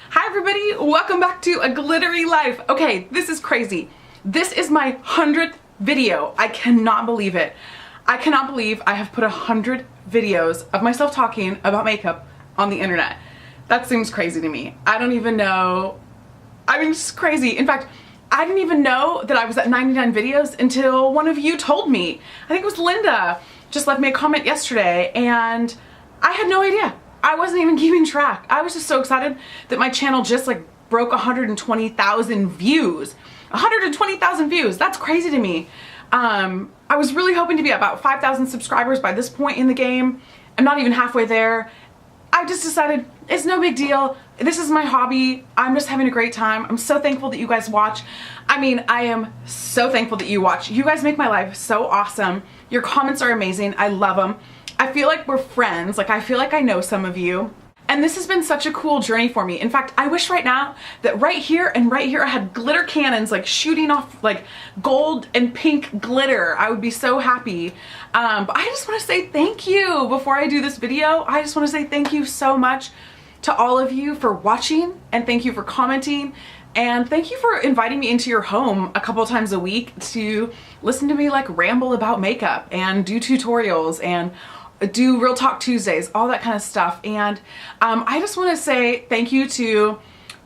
Hi everybody, welcome back to A Glittery Life. Okay, this is crazy. This is my 100th video. I cannot believe it. I cannot believe I have put 100 videos of myself talking about makeup on the internet. That seems crazy to me. I don't even know. I mean, it's crazy. In fact, I didn't even know that I was at 99 videos until one of you told me. I think it was Linda just left me a comment yesterday and I had no idea. I wasn't even keeping track. I was just so excited that my channel just like broke 120,000 views. 120,000 views, that's crazy to me. I was really hoping to be at about 5,000 subscribers by this point in the game. I'm not even halfway there. I just decided it's no big deal. This is my hobby. I'm just having a great time. I'm so thankful that you guys watch. I mean, I am so thankful that you watch. You guys make my life so awesome. Your comments are amazing. I love them. I feel like we're friends. Like, I feel like I know some of you. And this has been such a cool journey for me. In fact, I wish right now that right here and right here I had glitter cannons like shooting off like gold and pink glitter. I would be so happy. But I just want to say thank you before I do this video. I just want to say thank you so much to all of you for watching, and thank you for commenting, and thank you for inviting me into your home a couple times a week to listen to me like ramble about makeup and do tutorials and do Real Talk Tuesdays, all that kind of stuff. And I just want to say thank you to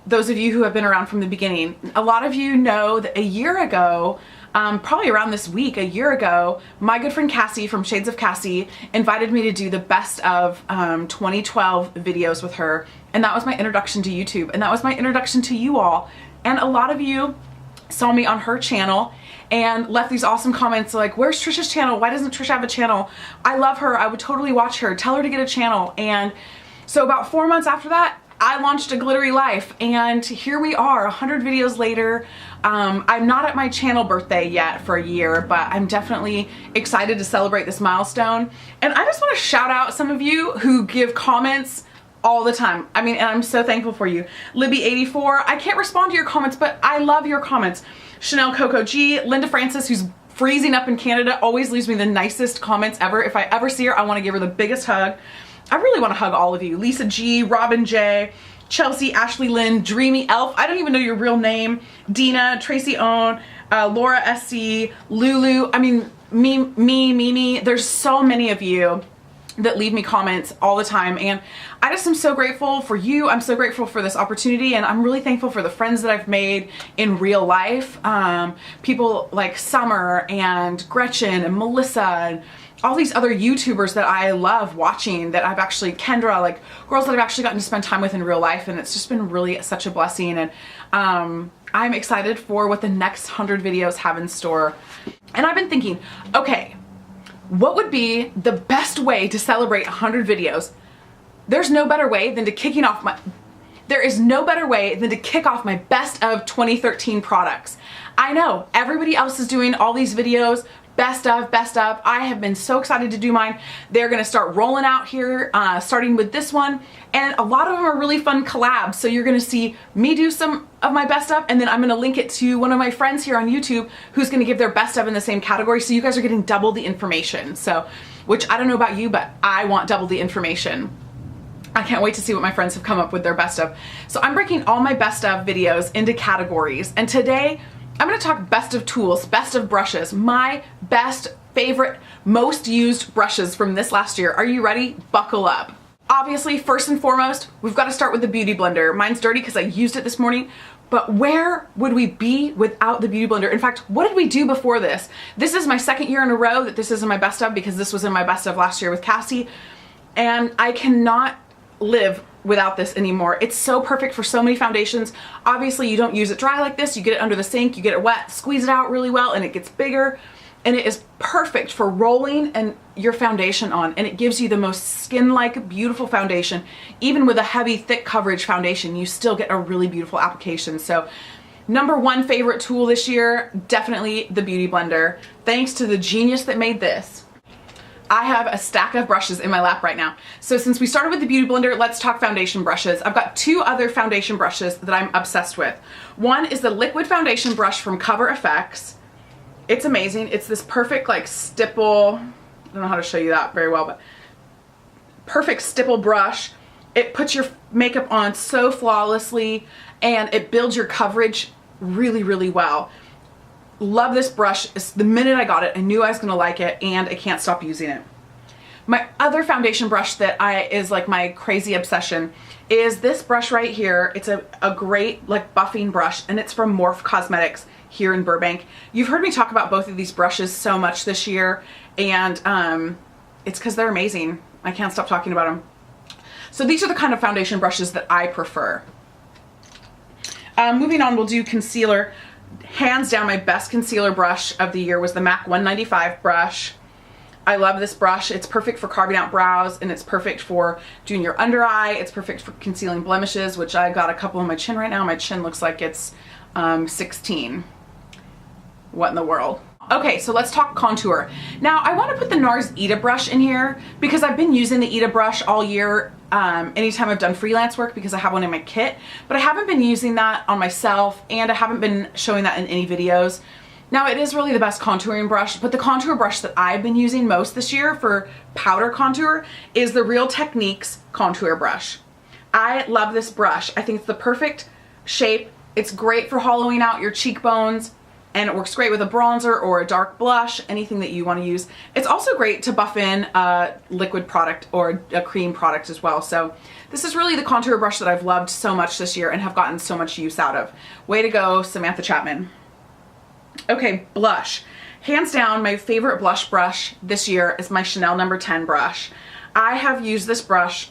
those of you who have been around from the beginning. A lot of you know that a year ago, probably around this week, a year ago, my good friend Cassie from Shades of Cassie invited me to do the best of 2012 videos with her. And that was my introduction to YouTube. And that was my introduction to you all. And a lot of you saw me on her channel and left these awesome comments like, where's Trisha's channel? Why doesn't Trisha have a channel? I love her. I would totally watch her. Tell her to get a channel. And so about 4 months after that, I launched A Glittery Life, and here we are 100 videos later. I'm not at my channel birthday yet for a year, but I'm definitely excited to celebrate this milestone. And I just want to shout out some of you who give comments all the time. I mean, and I'm so thankful for you. Libby84, I can't respond to your comments, but I love your comments. Chanel Coco G, Linda Francis, who's freezing up in Canada, always leaves me the nicest comments ever. If I ever see her, I want to give her the biggest hug. I really want to hug all of you. Lisa G, Robin J, Chelsea, Ashley Lynn, Dreamy Elf, I don't even know your real name, Dina, Tracy Own, Laura SC, Lulu, I mean, Mimi, there's so many of you that leave me comments all the time, and I just am so grateful for you. I'm so grateful for this opportunity, and I'm really thankful for the friends that I've made in real life. People like Summer and Gretchen and Melissa and all these other YouTubers that I love watching, that I've actually, Kendra, like girls that I've actually gotten to spend time with in real life, and it's just been really such a blessing. And I'm excited for what the next 100 videos have in store. And I've been thinking, okay, what would be the best way to celebrate 100 videos? There's no better way than to there is no better way than to kick off my best of 2013 products. I know everybody else is doing all these videos, best of. I have been so excited to do mine. They're gonna start rolling out here, starting with this one. And a lot of them are really fun collabs. So you're gonna see me do some of my best of, and then I'm gonna link it to one of my friends here on YouTube who's gonna give their best of in the same category. So you guys are getting double the information. So, which I don't know about you, but I want double the information. I can't wait to see what my friends have come up with their best of. So I'm breaking all my best of videos into categories. And today, I'm gonna talk best of tools, best of brushes, my best, favorite, most used brushes from this last year. Are you ready? Buckle up. Obviously, first and foremost, we've got to start with the Beauty Blender. Mine's dirty because I used it this morning, but where would we be without the Beauty Blender? In fact, what did we do before this? This is my second year in a row that this is in my best of, because this was in my best of last year with Cassie, and I cannot live without this anymore. It's so perfect for so many foundations. Obviously, you don't use it dry like this. You get it under the sink, you get it wet, squeeze it out really well, and it gets bigger. And it is perfect for rolling and your foundation on, and it gives you the most skin-like beautiful foundation. Even with a heavy thick coverage foundation, you still get a really beautiful application. So #1 favorite tool this year, definitely the Beauty Blender. Thanks to the genius that made this, I have a stack of brushes in my lap right now. So since we started with the Beauty Blender, let's talk foundation brushes. I've got 2 other foundation brushes that I'm obsessed with. One is the liquid foundation brush from Cover FX. It's amazing. It's this perfect like stipple, I don't know how to show you that very well, but perfect stipple brush. It puts your makeup on so flawlessly, and it builds your coverage really, really well. Love this brush. The minute I got it, I knew I was gonna like it, and I can't stop using it. My other foundation brush that is like my crazy obsession is this brush right here. It's a great like buffing brush, and it's from Morphe Cosmetics here in Burbank. You've heard me talk about both of these brushes so much this year, and it's because they're amazing. I can't stop talking about them. So these are the kind of foundation brushes that I prefer. Moving on, we'll do concealer. Hands down, my best concealer brush of the year was the MAC 195 brush. I love this brush. It's perfect for carving out brows, and it's perfect for doing your under eye. It's perfect for concealing blemishes, which I got a couple on my chin right now. My chin looks like it's 16. What in the world? Okay, so let's talk contour. Now, I want to put the NARS Ita brush in here because I've been using the Ita brush all year anytime I've done freelance work because I have one in my kit, but I haven't been using that on myself, and I haven't been showing that in any videos. Now, it is really the best contouring brush, but the contour brush that I've been using most this year for powder contour is the Real Techniques contour brush. I love this brush. I think it's the perfect shape. It's great for hollowing out your cheekbones, and it works great with a bronzer or a dark blush, anything that you want to use. It's also great to buff in a liquid product or a cream product as well. So this is really the contour brush that I've loved so much this year and have gotten so much use out of. Way to go, Samantha Chapman. Okay, blush. Hands down, my favorite blush brush this year is my Chanel No. 10 brush. I have used this brush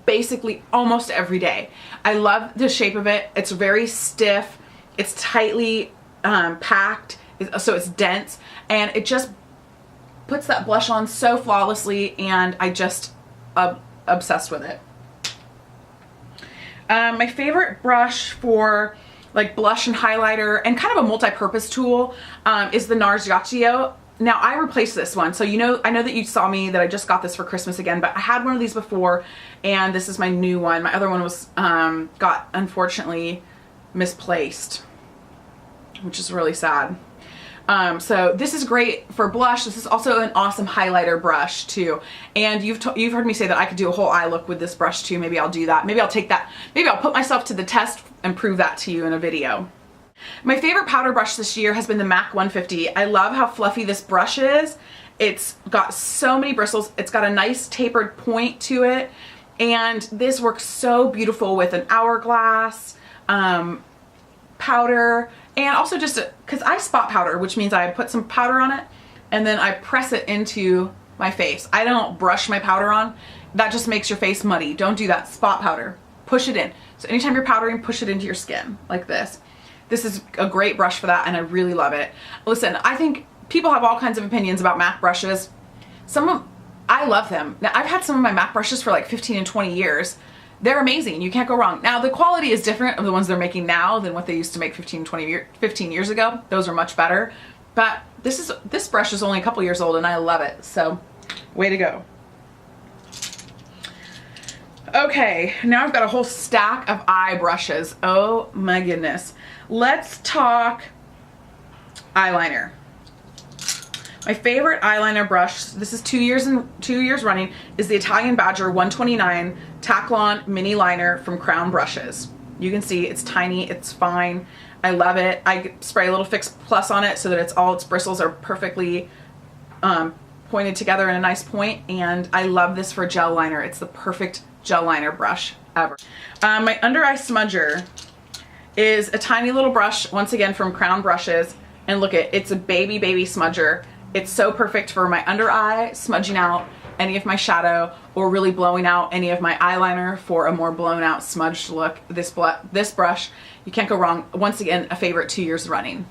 basically almost every day. I love the shape of it. It's very stiff. It's tightly packed, so it's dense, and it just puts that blush on so flawlessly, and I just obsessed with it. My favorite brush for like blush and highlighter and kind of a multi-purpose tool is the NARS Rocketuer. Now, I replaced this one, so I know that you saw me that I just got this for Christmas again, but I had one of these before, and this is my new one. My other one was got unfortunately misplaced, which is really sad. So this is great for blush. This is also an awesome highlighter brush too. And you've heard me say that I could do a whole eye look with this brush too. Maybe I'll do that. Maybe I'll take that. Maybe I'll put myself to the test and prove that to you in a video. My favorite powder brush this year has been the MAC 150. I love how fluffy this brush is. It's got so many bristles. It's got a nice tapered point to it. And this works so beautiful with an hourglass, powder, and also just because I spot powder, which means I put some powder on it and then I press it into my face. I don't brush my powder on. That just makes your face muddy. Don't do that. Spot powder. Push it in. So anytime you're powdering, push it into your skin like this. This is a great brush for that, and I really love it. Listen, I think people have all kinds of opinions about MAC brushes. I love them. Now, I've had some of my MAC brushes for like 15 and 20 years. They're amazing. You can't go wrong. Now, the quality is different of the ones they're making now than what they used to make 15 years ago. Those are much better. But this brush is only a couple years old, and I love it. So, way to go. Okay, now I've got a whole stack of eye brushes. Oh my goodness. Let's talk eyeliner. My favorite eyeliner brush, this is 2 years running, is the Italian Badger 129 Taklon Mini Liner from Crown Brushes. You can see it's tiny, it's fine. I love it. I spray a little Fix Plus on it so that all its bristles are perfectly pointed together in a nice point, and I love this for gel liner. It's the perfect gel liner brush ever. My under eye smudger is a tiny little brush, once again from Crown Brushes, and look it's a baby smudger. It's so perfect for my under eye, smudging out any of my shadow, or really blowing out any of my eyeliner for a more blown out smudged look. This brush, you can't go wrong. Once again, a favorite 2 years running.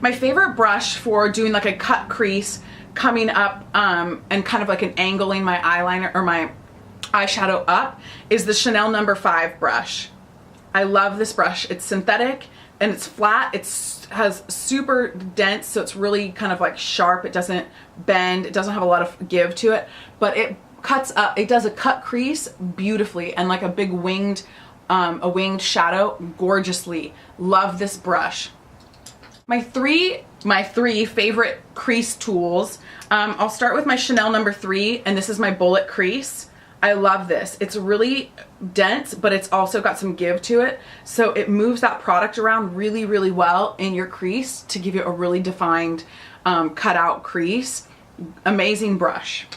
My favorite brush for doing like a cut crease, coming up and kind of like an angling my eyeliner or my eyeshadow up, is the Chanel No. 5 brush. I love this brush. It's synthetic and it's flat. Has super dense, so it's really kind of like sharp. It doesn't bend. It doesn't have a lot of give to it, but it cuts up. It does a cut crease beautifully and like a big winged shadow gorgeously. Love this brush. My three favorite crease tools. I'll start with my Chanel No. 3, and this is my bullet crease. I love this. It's really dense, but it's also got some give to it. So it moves that product around really, really well in your crease to give you a really defined cutout crease. Amazing brush.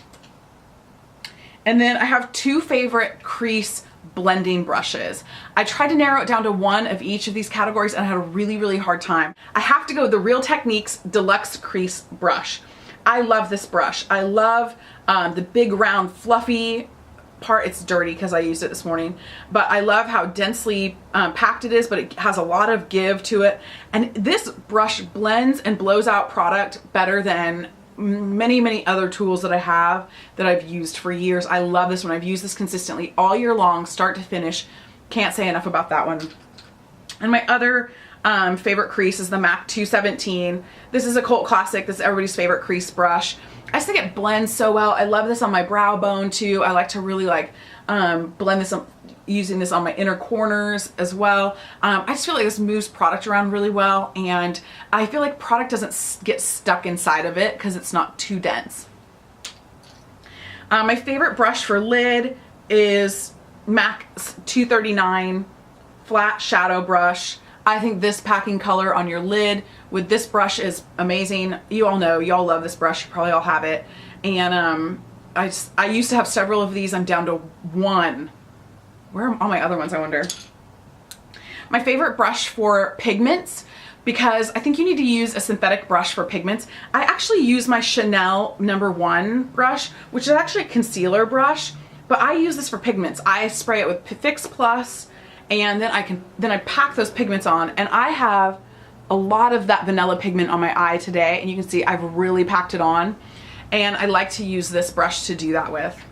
And then I have two favorite crease blending brushes. I tried to narrow it down to one of each of these categories and I had a really, really hard time. I have to go with the Real Techniques Deluxe Crease Brush. I love this brush. I love the big round fluffy part. It's dirty because I used it this morning, but I love how densely packed it is, but it has a lot of give to it. And this brush blends and blows out product better than many other tools that I have that I've used for years. I love this one. I've used this consistently all year long, start to finish. Can't say enough about that one. And my other favorite crease is the MAC 217. This is a cult classic. This is everybody's favorite crease brush. I just think it blends so well. I love this on my brow bone too. I like to really like blend this up, using this on my inner corners as well. I just feel like this moves product around really well, and I feel like product doesn't get stuck inside of it because it's not too dense. My favorite brush for lid is MAC 239 flat shadow brush. I think this packing color on your lid with this brush is amazing. You all know, y'all love this brush. You probably all have it. And I used to have several of these. I'm down to one. Where are all my other ones, I wonder? My favorite brush for pigments, because I think you need to use a synthetic brush for pigments. I actually use my Chanel #1 brush, which is actually a concealer brush, but I use this for pigments. I spray it with Fix Plus, and then I pack those pigments on, and I have a lot of that vanilla pigment on my eye today, and you can see I've really packed it on, and I like to use this brush to do that with.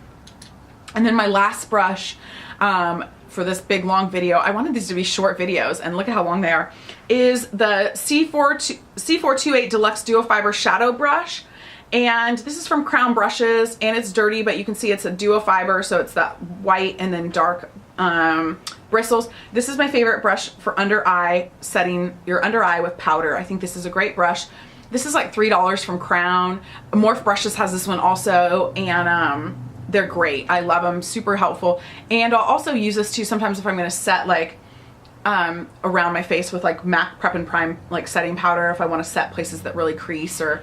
And then my last brush for this big long video, I wanted these to be short videos, and look at how long they are, is the C428 Deluxe Duo Fiber Shadow Brush. And this is from Crown Brushes, and it's dirty, but you can see it's a duo fiber, so it's that white and then dark bristles. This is my favorite brush for under eye, setting your under eye with powder. I think this is a great brush. This is like $3 from Crown. Morphe Brushes has this one also, and they're great. I love them, super helpful. And I'll also use this too sometimes if I'm gonna set like around my face with like MAC Prep and Prime like setting powder, if I wanna set places that really crease or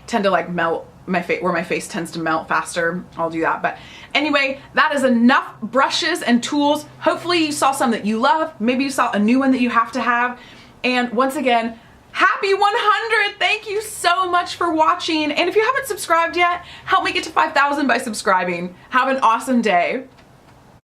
tend to like melt my face, where my face tends to melt faster, I'll do that. But anyway, that is enough brushes and tools. Hopefully you saw some that you love. Maybe you saw a new one that you have to have. And once again, happy 100! Thank you so much for watching. And if you haven't subscribed yet, help me get to 5,000 by subscribing. Have an awesome day.